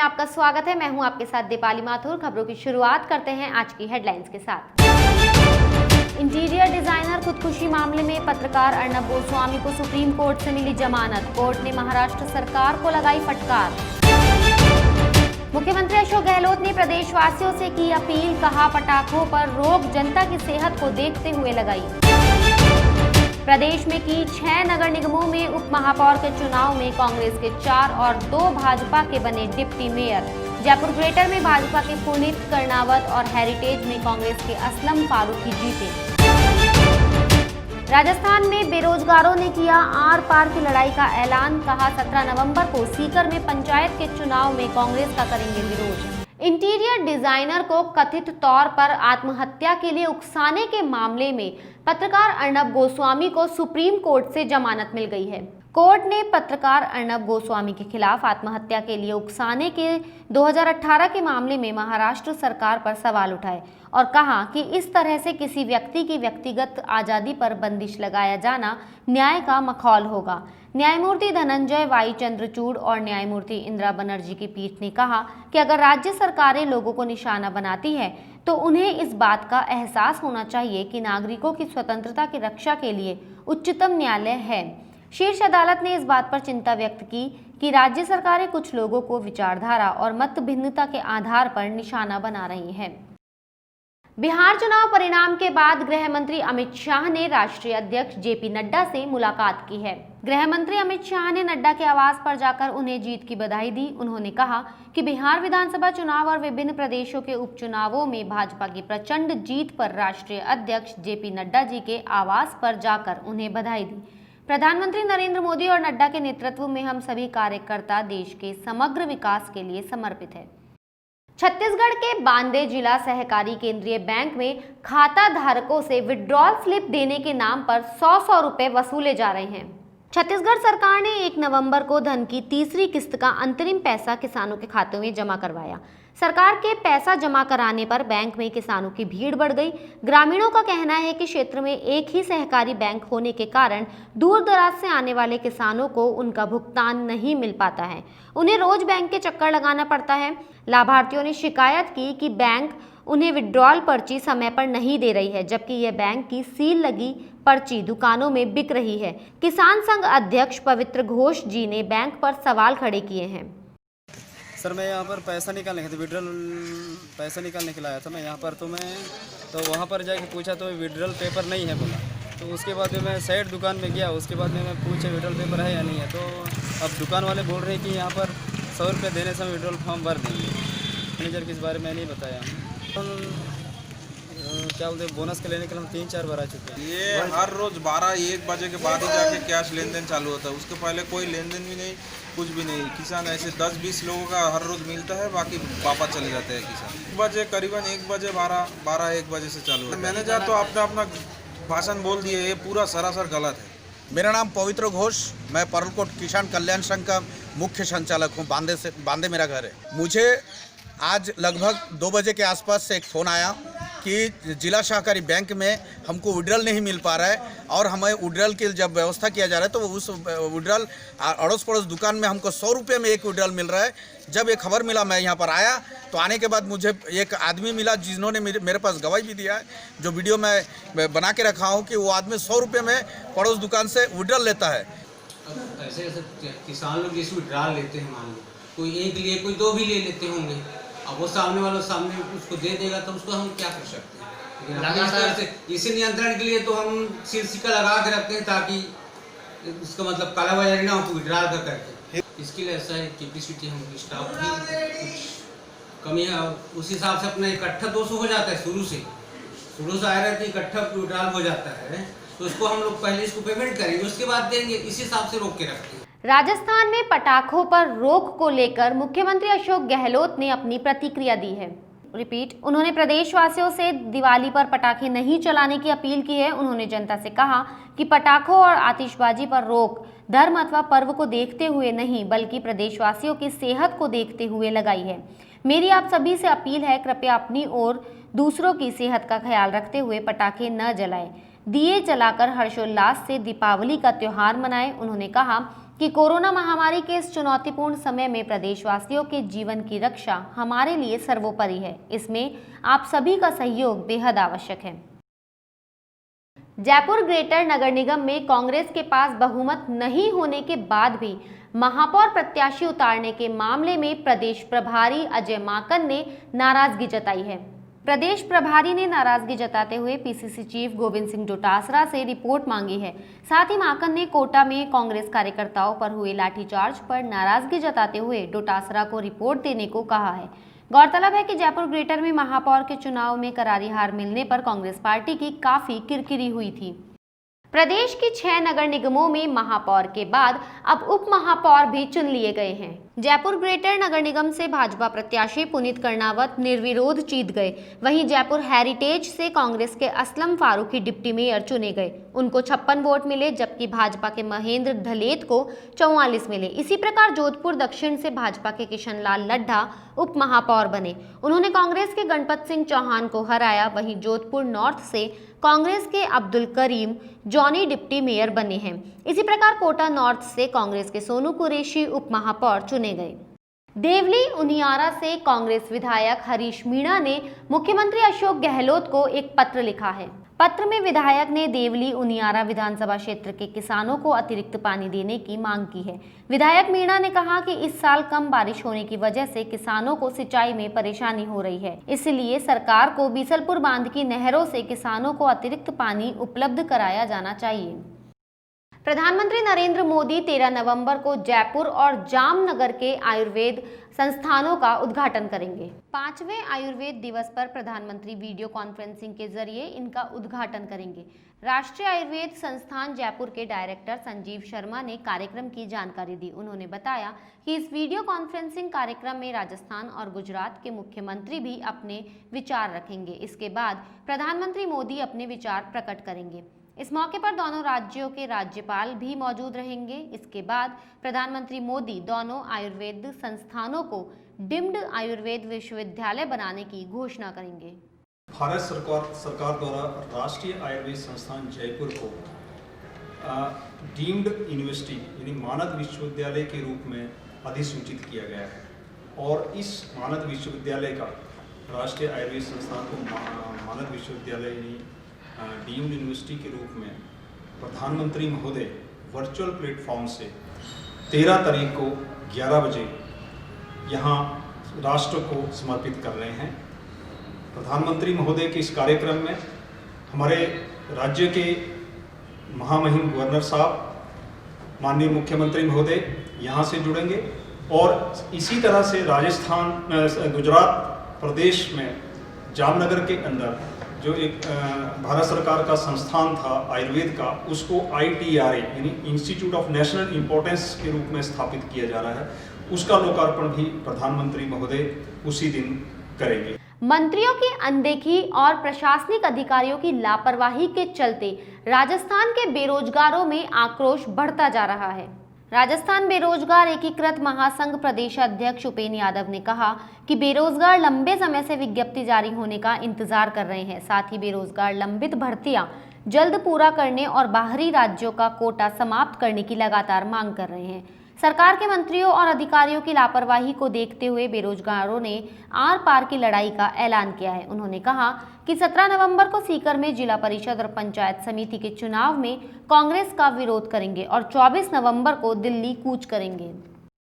में आपका स्वागत है। मैं हूं आपके साथ दीपाली माथुर। खबरों की शुरुआत करते हैं आज की हेडलाइंस के साथ। इंटीरियर डिजाइनर खुदकुशी मामले में पत्रकार अर्नब गोस्वामी को सुप्रीम कोर्ट से मिली जमानत। कोर्ट ने महाराष्ट्र सरकार को लगाई फटकार। मुख्यमंत्री अशोक गहलोत ने प्रदेशवासियों से की अपील, कहा पटाखों पर रोक जनता की सेहत को देखते हुए लगाई। प्रदेश में की 6 नगर निगमों में उप महापौर के चुनाव में कांग्रेस के 4 और 2 भाजपा के बने डिप्टी मेयर। जयपुर ग्रेटर में भाजपा के पुनीत कर्णावत और हेरिटेज में कांग्रेस के असलम फारूकी जीते। राजस्थान में बेरोजगारों ने किया आर पार की लड़ाई का ऐलान, कहा 17 नवंबर को सीकर में पंचायत के चुनाव में कांग्रेस का करेंगे विरोध। इंटीरियर डिजाइनर को कथित तौर पर आत्महत्या के लिए उकसाने के मामले में पत्रकार अर्नब गोस्वामी को सुप्रीम कोर्ट से जमानत मिल गई है। कोर्ट ने पत्रकार अर्नब गोस्वामी के खिलाफ आत्महत्या के लिए उकसाने के 2018 के मामले में महाराष्ट्र सरकार पर सवाल उठाए और कहा कि इस तरह से किसी व्यक्ति की व्यक्तिगत आज़ादी पर बंदिश लगाया जाना न्याय का मखौल होगा। न्यायमूर्ति धनंजय वाई चंद्रचूड़ और न्यायमूर्ति इंदिरा बनर्जी की पीठ ने कहा कि अगर राज्य सरकारें लोगों को निशाना बनाती है तो उन्हें इस बात का एहसास होना चाहिए कि नागरिकों की स्वतंत्रता की रक्षा के लिए उच्चतम न्यायालय है। शीर्ष अदालत ने इस बात पर चिंता व्यक्त की कि राज्य सरकारें कुछ लोगों को विचारधारा और मत भिन्नता के आधार पर निशाना बना रही हैं। बिहार चुनाव परिणाम के बाद गृह मंत्री अमित शाह ने राष्ट्रीय अध्यक्ष जेपी नड्डा से मुलाकात की है। गृह मंत्री अमित शाह ने नड्डा के आवास पर जाकर उन्हें जीत की बधाई दी। उन्होंने कहा कि बिहार विधानसभा चुनाव और विभिन्न प्रदेशों के उपचुनावों में भाजपा की प्रचंड जीत पर राष्ट्रीय अध्यक्ष जेपी नड्डा जी के आवास पर जाकर उन्हें बधाई दी। प्रधानमंत्री नरेंद्र मोदी और नड्डा के नेतृत्व में हम सभी कार्यकर्ता देश के समग्र विकास के लिए समर्पित है। छत्तीसगढ़ के बांदे जिला सहकारी केंद्रीय बैंक में खाता धारकों से विड्रॉल स्लिप देने के नाम पर 100 रुपए वसूले जा रहे हैं। छत्तीसगढ़ सरकार ने 1 नवंबर को धन की तीसरी किस्त का अंतरिम पैसा किसानों के खातों में जमा करवाया। सरकार के पैसा जमा कराने पर बैंक में किसानों की भीड़ बढ़ गई। ग्रामीणों का कहना है कि क्षेत्र में एक ही सहकारी बैंक होने के कारण दूर दराज से आने वाले किसानों को उनका भुगतान नहीं मिल पाता है। उन्हें रोज बैंक के चक्कर लगाना पड़ता है। लाभार्थियों ने शिकायत की कि बैंक उन्हें विड्रॉल पर्ची समय पर नहीं दे रही है, जबकि यह बैंक की सील लगी पर्ची दुकानों में बिक रही है। किसान संघ अध्यक्ष पवित्र घोष जी ने बैंक पर सवाल खड़े किए हैं। सर, मैं यहाँ पर पैसा निकालने के विड्रॉल पैसा निकालने के लिए आया था मैं यहाँ पर, तो वहाँ पर जाके पूछा तो विड्रॉल पेपर नहीं है बोला। तो उसके बाद में मैं साइड दुकान में गया, उसके बाद में मैं पूछा विड्रॉल पेपर है या नहीं है। तो अब दुकान वाले बोल रहे हैं कि यहाँ पर 100 रुपये देने से विड्रॉल फॉर्म भर देंगे। मैनेजर के इस बारे में नहीं बताया। क्या बोलते हैं, बोनस के लेने के लिए हम 3-4 बार आ चुके हैं। ये हर रोज 12-1 बजे के बाद ही जाके कैश लेन देन चालू होता है। उसके पहले कोई लेन देन भी नहीं, कुछ भी नहीं। किसान ऐसे 10-20 लोगों का हर रोज मिलता है, बाकी वापस चले जाते हैं किसान। 1 बजे करीबन 1 बजे 12-1 बजे से चालू होता है। मैनेजर तो अपना भाषण बोल दिए, ये पूरा सरासर गलत है। मेरा नाम पवित्र घोष, मैं परलकोट किसान कल्याण संघ का मुख्य संचालक हूँ। बांदे मेरा घर है। मुझे आज लगभग 2 बजे के आसपास से एक फ़ोन आया कि जिला सहकारी बैंक में हमको विड्रॉल नहीं मिल पा रहा है और हमें विड्रॉल की जब व्यवस्था किया जा रहा है तो उस विड्रॉल अड़ोस पड़ोस दुकान में हमको 100 रुपये में एक विड्रॉल मिल रहा है। जब ये खबर मिला, मैं यहाँ पर आया तो आने के बाद मुझे एक आदमी मिला जिन्होंने मेरे पास गवाही भी दिया है, जो वीडियो मैं बना के रखा हूँ कि वो आदमी 100 रुपये में पड़ोस दुकान से विड्रॉल लेता है। ऐसे किसान लोग जैसे विड्रॉल लेते हैं, मान लो कोई एक लिए कोई 2 भी ले लेते होंगे, अब वो सामने वाला सामने उसको दे देगा तो उसको हम क्या कर सकते हैं। लेकिन इस तरह से इसी नियंत्रण के लिए तो हम सिक्का लगा के रखते हैं ताकि उसका मतलब कालाबाजारी ना हो, तो विड्रॉल कर करके। इसके लिए ऐसा है कैपेसिटी हम स्टाफ की कुछ कमी है, उस हिसाब से अपना इकट्ठा 200 हो जाता है। शुरू से आया रहता है, इकट्ठा विड्रॉल हो जाता है, तो उसको हम लोग पहले इसको पेमेंट करेंगे, उसके बाद देंगे। इसी हिसाब से रोक के रखते हैं। राजस्थान में पटाखों पर रोक को लेकर मुख्यमंत्री अशोक गहलोत ने अपनी प्रतिक्रिया दी है। उन्होंने प्रदेशवासियों से दिवाली पर पटाखे नहीं चलाने की अपील की है। उन्होंने जनता से कहा कि पटाखों और आतिशबाजी पर रोक धर्म अथवा पर्व को देखते हुए नहीं, बल्कि प्रदेशवासियों की सेहत को देखते हुए लगाई है। मेरी आप सभी से अपील है, कृपया अपनी और दूसरों की सेहत का ख्याल रखते हुए पटाखे न जलाएं। दिए जलाकर हर्षोल्लास से दीपावली का त्योहार मनाएं। उन्होंने कहा कि कोरोना महामारी के इस चुनौतीपूर्ण समय में प्रदेशवासियों के जीवन की रक्षा हमारे लिए सर्वोपरि है। इसमें आप सभी का सहयोग बेहद आवश्यक है। जयपुर ग्रेटर नगर निगम में कांग्रेस के पास बहुमत नहीं होने के बाद भी महापौर प्रत्याशी उतारने के मामले में प्रदेश प्रभारी अजय माकन ने नाराजगी जताई है। प्रदेश प्रभारी ने नाराजगी जताते हुए पीसीसी चीफ गोविंद सिंह डोटासरा से रिपोर्ट मांगी है। साथ ही माकन ने कोटा में कांग्रेस कार्यकर्ताओं पर हुए लाठीचार्ज पर नाराजगी जताते हुए डोटासरा को रिपोर्ट देने को कहा है। गौरतलब है कि जयपुर ग्रेटर में महापौर के चुनाव में करारी हार मिलने पर कांग्रेस पार्टी की काफी किरकिरी हुई थी। प्रदेश की 6 नगर निगमों में महापौर के बाद अब उप महापौर भी चुन लिए गए हैं। जयपुर ग्रेटर नगर निगम से भाजपा प्रत्याशी पुनीत कर्णावत निर्विरोध जीत गए। वहीं जयपुर हेरिटेज से कांग्रेस के असलम फारूकी डिप्टी मेयर चुने गए। उनको 56 वोट मिले, जबकि भाजपा के महेंद्र धलेत को 44 मिले। इसी प्रकार जोधपुर दक्षिण से भाजपा के किशन लाल लड्ढा उप महापौर बने। उन्होंने कांग्रेस के गणपत सिंह चौहान को हराया। वहीं जोधपुर नॉर्थ से कांग्रेस के Abdul Karim Johnny deputy mayor बने हैं। इसी प्रकार कोटा नॉर्थ से कांग्रेस के सोनू कुरैशी उप महापौर चुने गए। देवली उनियारा से कांग्रेस विधायक हरीश मीणा ने मुख्यमंत्री अशोक गहलोत को एक पत्र लिखा है। पत्र में विधायक ने देवली उनियारा विधानसभा क्षेत्र के किसानों को अतिरिक्त पानी देने की मांग की है। विधायक मीणा ने कहा कि इस साल कम बारिश होने की वजह से किसानों को सिंचाई में परेशानी हो रही है, इसलिए सरकार को बीसलपुर बांध की नहरों से किसानों को अतिरिक्त पानी उपलब्ध कराया जाना चाहिए। प्रधानमंत्री नरेंद्र मोदी 13 नवंबर को जयपुर और जामनगर के आयुर्वेद संस्थानों का उद्घाटन करेंगे। 5वें आयुर्वेद दिवस पर प्रधानमंत्री वीडियो कॉन्फ्रेंसिंग के जरिए इनका उद्घाटन करेंगे। राष्ट्रीय आयुर्वेद संस्थान जयपुर के डायरेक्टर संजीव शर्मा ने कार्यक्रम की जानकारी दी। उन्होंने बताया कि इस वीडियो कॉन्फ्रेंसिंग कार्यक्रम में राजस्थान और गुजरात के मुख्यमंत्री भी अपने विचार रखेंगे। इसके बाद प्रधानमंत्री मोदी अपने विचार प्रकट करेंगे। इस मौके पर दोनों राज्यों के राज्यपाल भी मौजूद रहेंगे। इसके बाद प्रधानमंत्री मोदी दोनों आयुर्वेद संस्थानों को डीम्ड आयुर्वेद विश्वविद्यालय बनाने की घोषणा करेंगे। भारत सरकार द्वारा राष्ट्रीय आयुर्वेद संस्थान जयपुर को डीम्ड यूनिवर्सिटी यानी मानद विश्वविद्यालय के रूप में अधिसूचित किया गया है और इस मानद विश्वविद्यालय का राष्ट्रीय आयुर्वेद संस्थान को मानद विश्वविद्यालय यानी डीम्ड यूनिवर्सिटी के रूप में प्रधानमंत्री महोदय वर्चुअल प्लेटफॉर्म से 13 तारीख को 11 बजे यहाँ राष्ट्र को समर्पित कर रहे हैं। प्रधानमंत्री महोदय के इस कार्यक्रम में हमारे राज्य के महामहिम गवर्नर साहब, माननीय मुख्यमंत्री महोदय यहाँ से जुड़ेंगे और इसी तरह से राजस्थान गुजरात प्रदेश में जामनगर के अंदर जो एक भारत सरकार का संस्थान था आयुर्वेद का, उसको ITRA यानी इंस्टीट्यूट ऑफ नेशनल इम्पोर्टेंस के रूप में स्थापित किया जा रहा है। उसका लोकार्पण भी प्रधानमंत्री महोदय उसी दिन करेंगे। मंत्रियों की अनदेखी और प्रशासनिक अधिकारियों की लापरवाही के चलते राजस्थान के बेरोजगारों में आक्रोश बढ़ता जा रहा है। राजस्थान बेरोजगार एकीकृत महासंघ प्रदेश अध्यक्ष उपेंद्र यादव ने कहा कि बेरोजगार लंबे समय से विज्ञप्ति जारी होने का इंतजार कर रहे हैं। साथ ही बेरोजगार लंबित भर्तियां जल्द पूरा करने और बाहरी राज्यों का कोटा समाप्त करने की लगातार मांग कर रहे हैं। सरकार के मंत्रियों और अधिकारियों की लापरवाही को देखते हुए बेरोजगारों ने आर पार की लड़ाई का ऐलान किया है। उन्होंने कहा कि 17 नवंबर को सीकर में जिला परिषद और पंचायत समिति के चुनाव में कांग्रेस का विरोध करेंगे और 24 नवंबर को दिल्ली कूच करेंगे।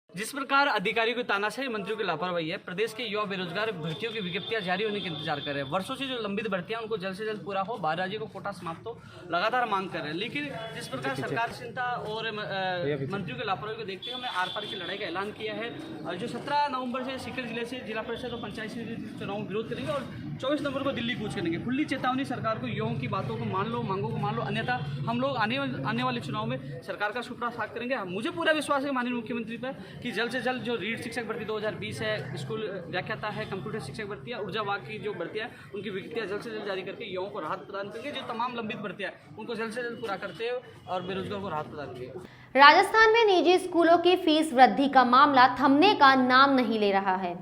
जिस प्रकार अधिकारियों की तानाशाही, मंत्रियों की लापरवाही है, प्रदेश के युवा बेरोजगार भर्तियों की विज्ञप्तियां जारी होने के इंतजार कर रहे हैं। वर्षों से जो लंबित भर्तियां उनको जल्द से जल्द पूरा हो, बाहर राज्यों को कोटा समाप्त हो, लगातार मांग कर रहे हैं। लेकिन जिस प्रकार सरकार चिंता और मंत्रियों की लापरवाही को देखते हुए हमने आर पार की लड़ाई का ऐलान किया है। और जो 17 नवंबर से सीकर जिले से जिला परिषद और पंचायत समिति चुनाव में विरोध करेंगे और 24 नवंबर को दिल्ली कूच करेंगे। खुली चेतावनी सरकार को, युवाओं की बातों को मान लो, मांगों को मान लो, अन्यथा हम लोग आने वाले चुनाव में सरकार का सुपड़ा साफ करेंगे। मुझे पूरा विश्वास है माननीय मुख्यमंत्री पर कि जल्द से जल्द जो रीढ़ शिक्षक भर्ती 2020 है, स्कूल व्याख्याता है, कंप्यूटर शिक्षक भर्ती है, ऊर्जा विभाग की जो भर्तियां है उनकी विज्ञप्तियां जल्द से जल्द जारी करके युवाओं को राहत प्रदान करेंगे। जो तमाम लंबित भर्तियां हैं उनको जल्द से जल्द पूरा करते हैं और बेरोजगार को राहत प्रदान करेंगे। राजस्थान में निजी स्कूलों की फीस वृद्धि का मामला थमने का नाम नहीं ले रहा है।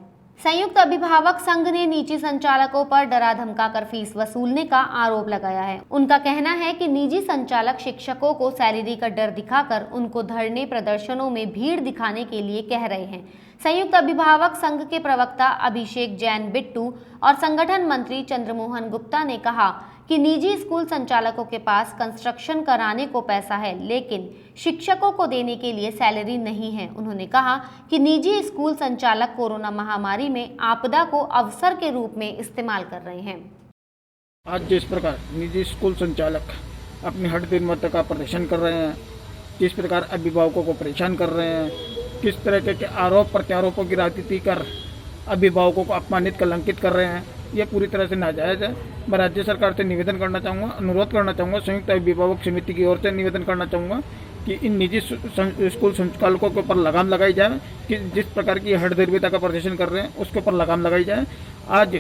संयुक्त अभिभावक संघ ने निजी संचालकों पर डरा धमकाकर फीस वसूलने का आरोप लगाया है। उनका कहना है कि निजी संचालक शिक्षकों को सैलरी का डर दिखाकर उनको धरने प्रदर्शनों में भीड़ दिखाने के लिए कह रहे हैं। संयुक्त अभिभावक संघ के प्रवक्ता अभिषेक जैन बिट्टू और संगठन मंत्री चंद्रमोहन गुप्ता ने कहा कि निजी स्कूल संचालकों के पास कंस्ट्रक्शन कराने को पैसा है, लेकिन शिक्षकों को देने के लिए सैलरी नहीं है। उन्होंने कहा कि निजी स्कूल संचालक कोरोना महामारी में आपदा को अवसर के रूप में इस्तेमाल कर रहे हैं। आज जिस प्रकार निजी स्कूल संचालक अपनी हट निर्माता का प्रदर्शन कर रहे हैं, किस प्रकार अभिभावकों को परेशान कर रहे हैं, किस तरह के आरोप प्रत्यारोपों की राजनीति कर अभिभावकों को अपमानित कलंकित कर रहे हैं, ये पूरी तरह से नाजायज़ है। मैं राज्य सरकार से निवेदन करना चाहूँगा, अनुरोध करना चाहूँगा, संयुक्त अभिभावक समिति की ओर से निवेदन करना चाहूँगा कि इन निजी स्कूल संचालकों के ऊपर लगाम लगाई जाए कि जिस प्रकार की हठधर्मिता का प्रदर्शन कर रहे हैं उसके ऊपर लगाम लगाई जाए। आज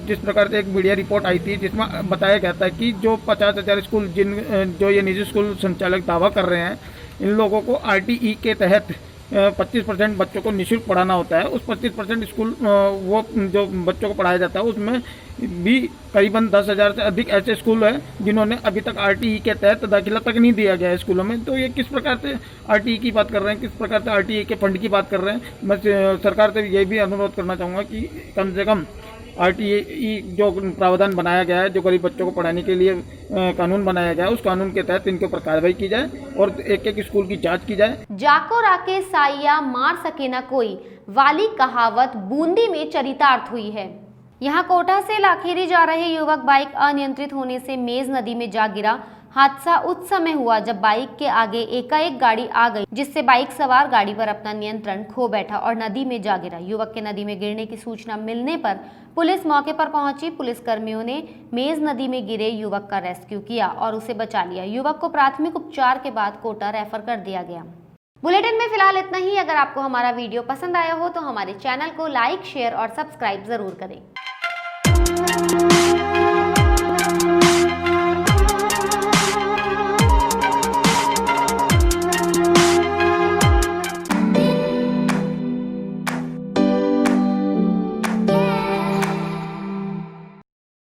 जिस प्रकार से एक मीडिया रिपोर्ट आई थी जिसमें बताया गया था कि जो 50,000 स्कूल जो ये निजी स्कूल संचालक दावा कर रहे हैं, इन लोगों को RTE के तहत 25% बच्चों को निःशुल्क पढ़ाना होता है। उस 25% स्कूल वो जो बच्चों को पढ़ाया जाता है उसमें भी करीबन 10,000 से अधिक ऐसे स्कूल हैं जिन्होंने अभी तक RTE के तहत दाखिला तक नहीं दिया गया है स्कूलों में। तो ये किस प्रकार से RTE की बात कर रहे हैं, किस प्रकार से RTE के फंड की बात कर रहे हैं। मैं सरकार से ये भी अनुरोध करना चाहूँगा कि कम से कम RTE जो प्रावधान बनाया गया है, जो गरीब बच्चों को पढ़ाने के लिए कानून बनाया गया है, उस कानून के तहत इनके ऊपर कार्रवाई की जाए और एक एक स्कूल की जांच की जाए। जाको राके साइया मार सके न कोई वाली कहावत बूंदी में चरितार्थ हुई है। यहाँ कोटा से लाखेरी जा रहे युवक बाइक अनियंत्रित होने से मेज नदी में जा गिरा। हादसा उस समय हुआ जब बाइक के आगे एकाएक गाड़ी आ गई, जिससे बाइक सवार गाड़ी पर अपना नियंत्रण खो बैठा और नदी में जा गिरा। युवक के नदी में गिरने की सूचना मिलने पर पुलिस मौके पर पहुंची। पुलिस कर्मियों ने मेज नदी में गिरे युवक का रेस्क्यू किया और उसे बचा लिया। युवक को प्राथमिक उपचार के बाद कोटा रेफर कर दिया गया। बुलेटिन में फिलहाल इतना ही। अगर आपको हमारा वीडियो पसंद आया हो तो हमारे चैनल को लाइक, शेयर और सब्सक्राइब जरूर करें।